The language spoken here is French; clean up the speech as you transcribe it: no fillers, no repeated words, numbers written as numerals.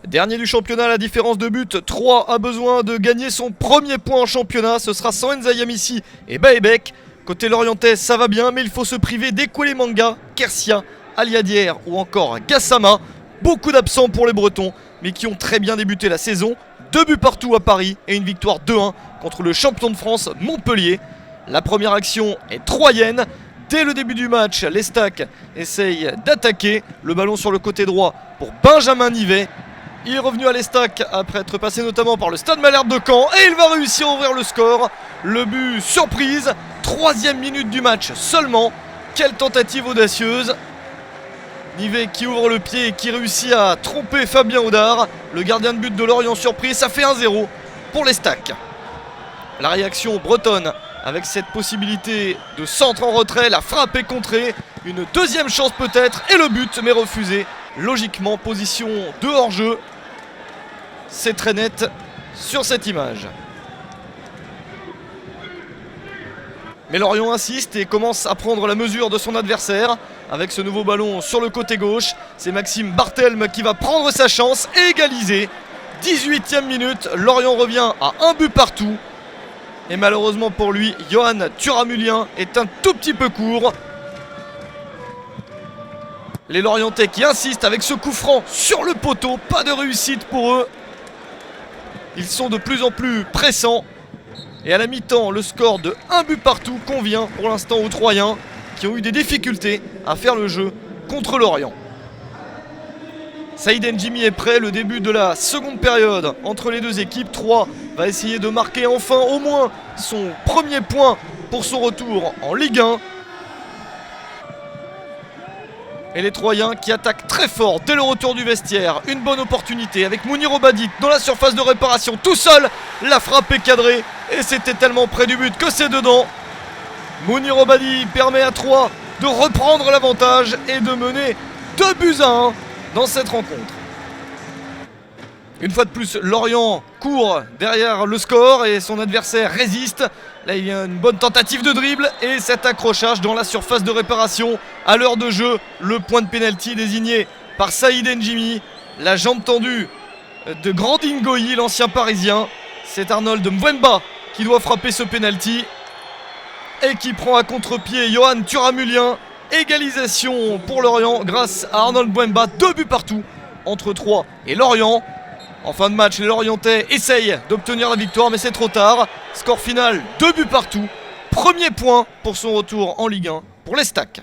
Dernier du championnat, la différence de but, 3 a besoin de gagner son premier point en championnat. Ce sera sans Nzayamissi et Baebek. Côté lorientais, ça va bien, mais il faut se priver d'Ekwelemanga, Kersia, Aliadière ou encore Gassama. Beaucoup d'absents pour les Bretons, mais qui ont très bien débuté la saison. 2 buts partout à Paris et une victoire 2-1 contre le champion de France Montpellier. La première action est troyenne. Dès le début du match, l'Estac essaye d'attaquer. Le ballon sur le côté droit pour Benjamin Nivet. Il est revenu à l'Estac après être passé notamment par le Stade Malherbe de Caen et il va réussir à ouvrir le score. Le but surprise, 3e minute du match seulement. Quelle tentative audacieuse. Nivet qui ouvre le pied et qui réussit à tromper Fabien Audard. Le gardien de but de Lorient surpris, ça fait 1-0 pour l'Estac. La réaction bretonne avec cette possibilité de centre en retrait, la frappe est contrée. Une deuxième chance peut-être et le but mais refusé. Logiquement, position de hors-jeu. C'est très net sur cette image. Mais Lorient insiste et commence à prendre la mesure de son adversaire. Avec ce nouveau ballon sur le côté gauche, c'est Maxime Barthelme qui va prendre sa chance et égaliser. 18e minute, Lorient revient à 1 but partout. Et malheureusement pour lui, Johan Turamulien est un tout petit peu court. Les Lorientais qui insistent avec ce coup franc sur le poteau, pas de réussite pour eux. Ils sont de plus en plus pressants. Et à la mi-temps, le score de 1 but partout convient pour l'instant aux Troyens qui ont eu des difficultés à faire le jeu contre Lorient. Saïd Ndjimi est prêt, le début de la seconde période entre les deux équipes. 3 va essayer de marquer enfin au moins son premier point pour son retour en Ligue 1. Et les Troyens qui attaquent très fort dès le retour du vestiaire. Une bonne opportunité avec Mounir Obadi dans la surface de réparation tout seul. La frappe est cadrée et c'était tellement près du but que c'est dedans. Mounir Obadi permet à 3 de reprendre l'avantage et de mener 2-1 dans cette rencontre. Une fois de plus, Lorient court derrière le score et son adversaire résiste. Là, il y a une bonne tentative de dribble et cet accrochage dans la surface de réparation. À l'heure de jeu, le point de pénalty désigné par Saïd Ndjimi. La jambe tendue de Grandin Goyi, l'ancien parisien. C'est Arnold Mbemba qui doit frapper ce pénalty et qui prend à contre-pied Johan Turamulien. Égalisation pour Lorient grâce à Arnold Mbemba. 2 buts partout entre Troyes et Lorient. En fin de match, les Lorientais essayent d'obtenir la victoire, mais c'est trop tard. Score final, 2 buts partout. Premier point pour son retour en Ligue 1 pour l'Estac.